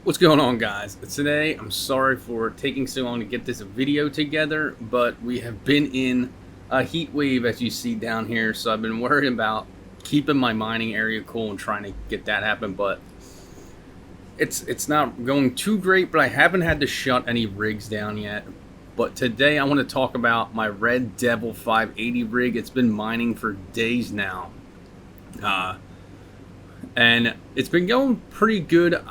What's going on, guys? Today, I'm sorry for taking so long to get this video together, but we have been in a heat wave, as you see down here, so I've been worried about keeping my mining area cool and trying to get that happen, but it's not going too great, but I haven't had to shut any rigs down yet. But today I want to talk about my Red Devil 580 rig. It's been mining for days now, and it's been going pretty good.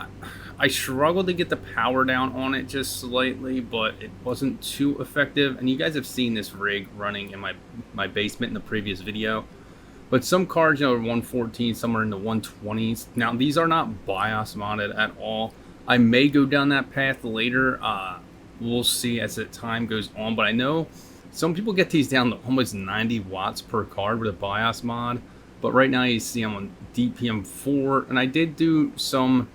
I struggled to get the power down on it just slightly, but it wasn't too effective. And you guys have seen this rig running in my basement in the previous video. But some cards, are 114, some are in the 120s. Now, these are not BIOS modded at all. I may go down that path later. We'll see as the time goes on. But I know some people get these down to almost 90 watts per card with a BIOS mod. But right now, you see I'm on DPM 4. And I did do some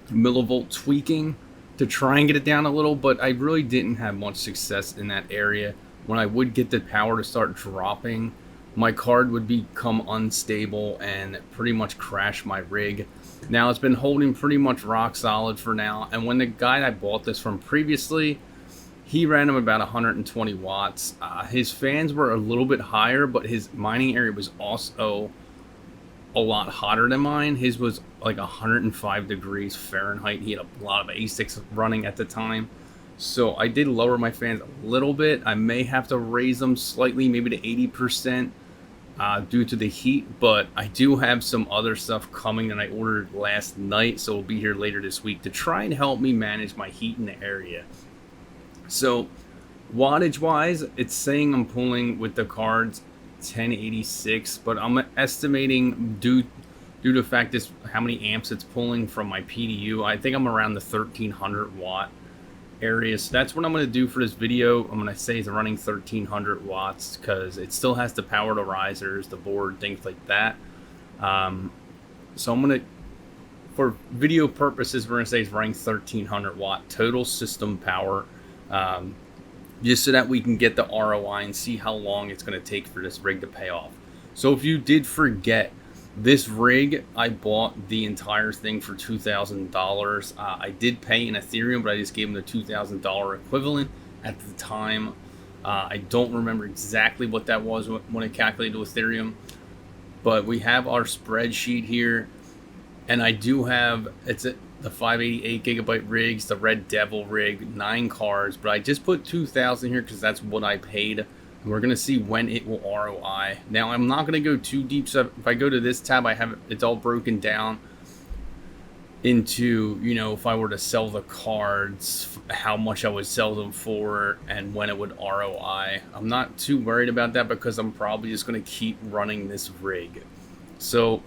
millivolt tweaking to try and get it down a little, but I really didn't have much success in that area. When I would get the power to start dropping, my card would become unstable and pretty much crash my rig. Now it's been holding pretty much rock solid for now, and when the guy I bought this from previously, he ran him about 120 watts. His fans were a little bit higher, but his mining area was also a lot hotter than mine. His was like 105 degrees Fahrenheit. He had a lot of ASICs running at the time, so I did lower my fans a little bit. I may have to raise them slightly, maybe to 80%, due to the heat, but I do have some other stuff coming that I ordered last night, so it'll be here later this week to try and help me manage my heat in the area. So wattage wise, it's saying I'm pulling with the cards 1086, but I'm estimating due to the fact this how many amps it's pulling from my PDU, I think I'm around the 1300 watt area. So that's what I'm going to do for this video. I'm going to say it's running 1300 watts because it still has to power the risers, the board, things like that. So I'm going to, for video purposes, we're going to say it's running 1300 watt total system power, just so that we can get the ROI and see how long it's going to take for this rig to pay off. So if you did forget, this rig, I bought the entire thing for $2,000. I did pay in Ethereum, but I just gave them the $2,000 equivalent at the time. I don't remember exactly what that was when I calculated with Ethereum, but we have our spreadsheet here, and I do have, the 588 gigabyte rigs, the Red Devil rig, 9 cards, but I just put 2,000 here because that's what I paid. And we're going to see when it will ROI. Now, I'm not going to go too deep, so if I go to this tab, I have it's all broken down into, if I were to sell the cards, how much I would sell them for, and when it would ROI. I'm not too worried about that because I'm probably just going to keep running this rig. So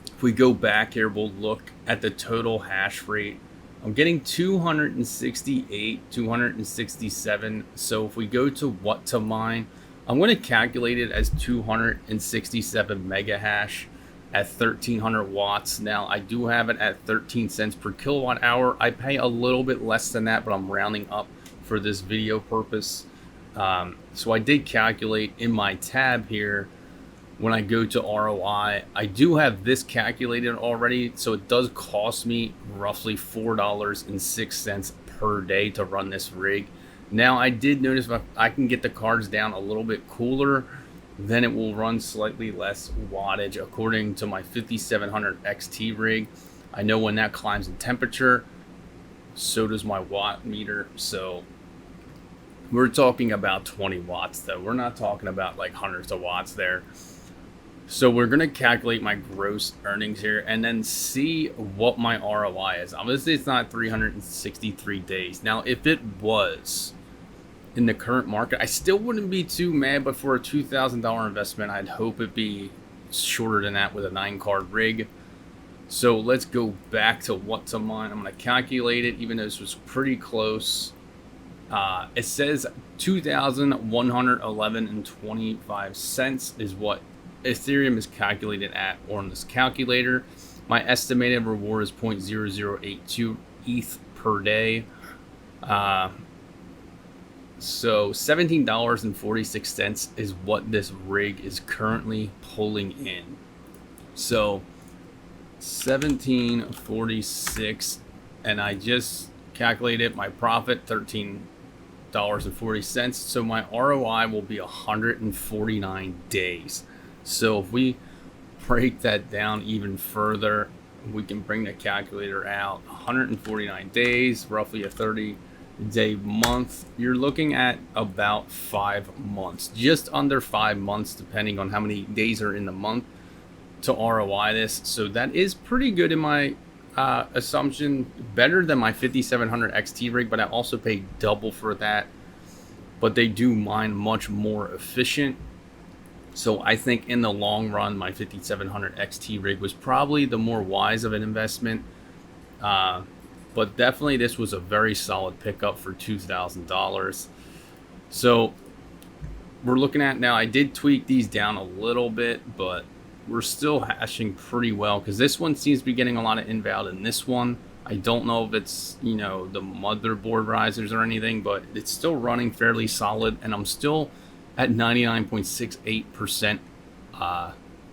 if we go back here, we'll look at the total hash rate. I'm getting 268, 267. So if we go to what to mine, I'm going to calculate it as 267 mega hash at 1300 watts. Now I do have it at 13 cents per kilowatt hour. I pay a little bit less than that, but I'm rounding up for this video purpose. So I did calculate in my tab here. When I go to ROI, I do have this calculated already, so it does cost me roughly $4.06 per day to run this rig. Now, I did notice if I can get the cards down a little bit cooler, then it will run slightly less wattage according to my 5700 XT rig. I know when that climbs in temperature, so does my watt meter. So we're talking about 20 watts though. We're not talking about like hundreds of watts there. So we're going to calculate my gross earnings here and then see what my ROI is. Obviously, it's not 363 days. Now, if it was in the current market, I still wouldn't be too mad, but for a $2,000 investment, I'd hope it'd be shorter than that with a 9-card rig. So let's go back to what to mine. I'm going to calculate it, even though this was pretty close. It says 2,111.25 cents is what Ethereum is calculated at on this calculator. My estimated reward is 0.0082 ETH per day. So $17.46 is what this rig is currently pulling in. So 1746 and I just calculated my profit, $13.40. So my ROI will be 149 days. So if we break that down even further, we can bring the calculator out. 149 days, roughly a 30-day month. You're looking at about 5 months, just under 5 months, depending on how many days are in the month, to ROI this. So that is pretty good in my assumption, better than my 5700 XT rig, but I also paid double for that. But they do mine much more efficient. So I think in the long run, my 5700 XT rig was probably the more wise of an investment. But definitely this was a very solid pickup for $2,000. So we're looking at now, I did tweak these down a little bit, but we're still hashing pretty well, because this one seems to be getting a lot of invalid in this one. I don't know if it's, you know, the motherboard risers or anything, but it's still running fairly solid, and I'm still at 99.68%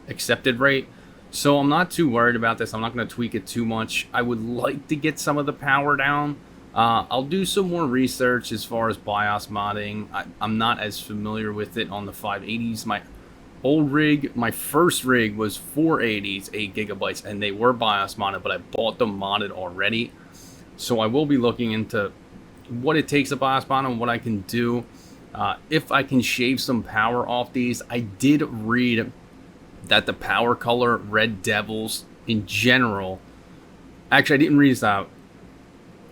accepted rate. So I'm not too worried about this. I'm not going to tweak it too much. I would like to get some of the power down. I'll do some more research as far as BIOS modding. I'm not as familiar with it on the 580s. My old rig, my first rig was 480s, 8 gigabytes, and they were BIOS modded, but I bought them modded already. So I will be looking into what it takes to BIOS mod and what I can do. If I can shave some power off these. I did read that the PowerColor Red Devils in general, actually I didn't read this out.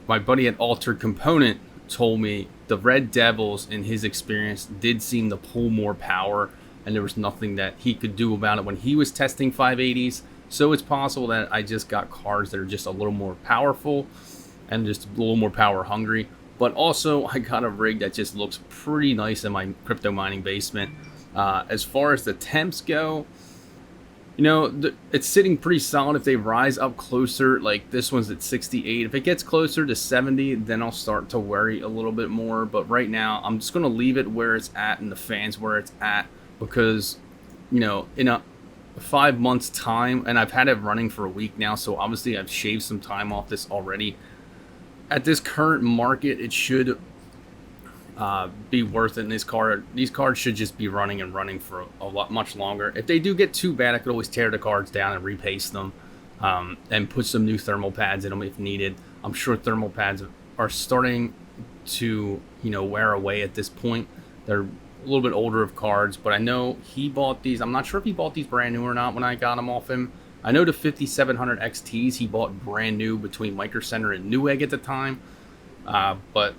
My buddy at Altered Component told me the Red Devils, in his experience, did seem to pull more power, and there was nothing that he could do about it when he was testing 580s. So it's possible that I just got cards that are just a little more powerful and just a little more power hungry. But also, I got a rig that just looks pretty nice in my crypto mining basement. As far as the temps go, you know, it's sitting pretty solid. If they rise up closer, like this one's at 68. If it gets closer to 70, then I'll start to worry a little bit more. But right now, I'm just going to leave it where it's at and the fans where it's at. Because, you know, in a 5 months time, and I've had it running for a week now, so obviously I've shaved some time off this already. At this current market, it should be worth it. And these cards should just be running and running for a lot much longer. If they do get too bad, I could always tear the cards down and repaste them, and put some new thermal pads in them if needed. I'm sure thermal pads are starting to, you know, wear away at this point. They're a little bit older of cards, but I know he bought these. I'm not sure if he bought these brand new or not when I got them off him. I know the 5700 XTs he bought brand new between Micro Center and Newegg at the time, but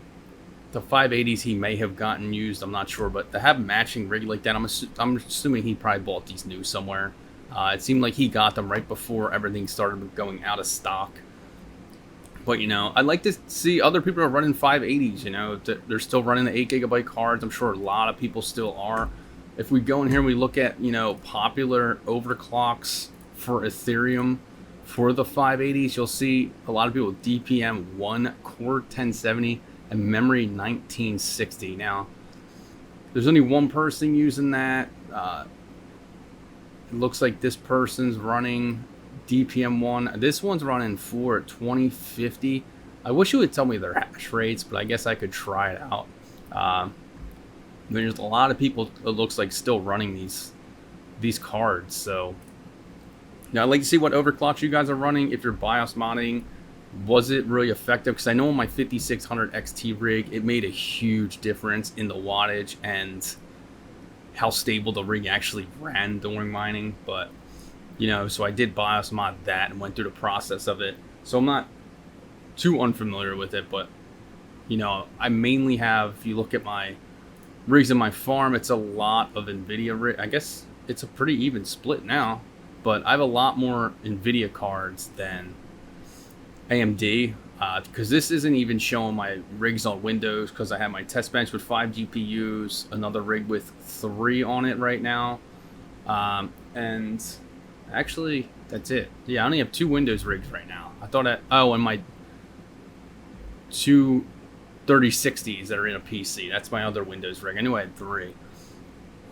the 580s he may have gotten used. I'm not sure, but to have matching rig like that, I'm assuming he probably bought these new somewhere. It seemed like he got them right before everything started going out of stock. But, you know, I'd like to see other people are running 580s, you know. They're still running the 8 gigabyte cards. I'm sure a lot of people still are. If we go in here and we look at, you know, popular overclocks for Ethereum for the 580s, you'll see a lot of people with DPM 1, Core 1070, and Memory 1960. Now, there's only one person using that. It looks like this person's running DPM 1. This one's running 4 at 2050. I wish you would tell me their hash rates, but I guess I could try it out. There's a lot of people, it looks like, still running these cards. So now I'd like to see what overclocks you guys are running. If you're BIOS modding, was it really effective? Because I know on my 5600 XT rig, it made a huge difference in the wattage and how stable the rig actually ran during mining. But, you know, so I did BIOS mod that and went through the process of it. So I'm not too unfamiliar with it, but, you know, I mainly have, if you look at my rigs in my farm, it's a lot of NVIDIA rig. I guess it's a pretty even split now, but I have a lot more NVIDIA cards than AMD, because this isn't even showing my rigs on Windows, because I have my test bench with 5 GPUs, another rig with 3 on it right now, and actually that's it. Yeah, I only have 2 Windows rigs right now. I thought and my 2 3060s that are in a PC. That's my other Windows rig. I knew I had 3.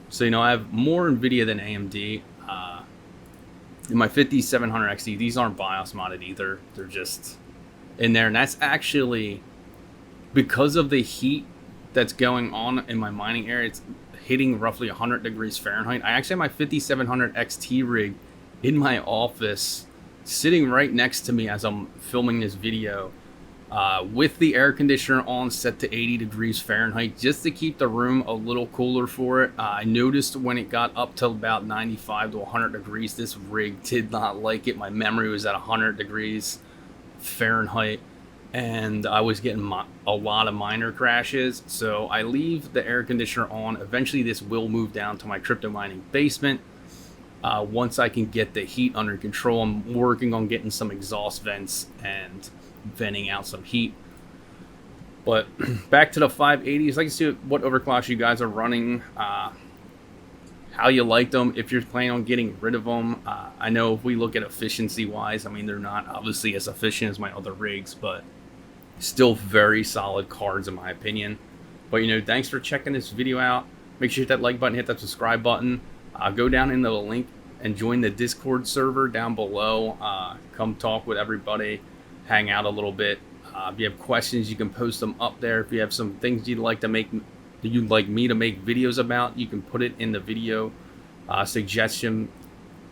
So, you know, I have more NVIDIA than AMD. In my 5700 XT, these aren't BIOS modded either. They're just in there, and that's actually because of the heat that's going on in my mining area. It's hitting roughly 100 degrees Fahrenheit. I actually have my 5700 XT rig in my office sitting right next to me as I'm filming this video, with the air conditioner on, set to 80 degrees Fahrenheit, just to keep the room a little cooler for it. I noticed when it got up to about 95 to 100 degrees, this rig did not like it. My memory was at 100 degrees Fahrenheit, and I was getting a lot of miner crashes. So I leave the air conditioner on. Eventually this will move down to my crypto mining basement. Once I can get the heat under control, I'm working on getting some exhaust vents and venting out some heat. But back to the 580s, like to see what overclocks you guys are running, how you like them, if you're planning on getting rid of them. I know if we look at efficiency wise, I mean, they're not obviously as efficient as my other rigs, but still very solid cards in my opinion. But you know, thanks for checking this video out. Make sure you hit that like button, hit that subscribe button. Go down into the link and join the Discord server down below. Come talk with everybody, hang out a little bit. If you have questions, you can post them up there. If you have some things you'd like me to make videos about, you can put it in the video suggestion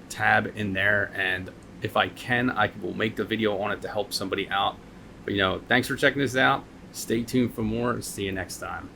tab in there, and if I can, I will make the video on it to help somebody out. But you know, thanks for checking this out. Stay tuned for more, and see you next time.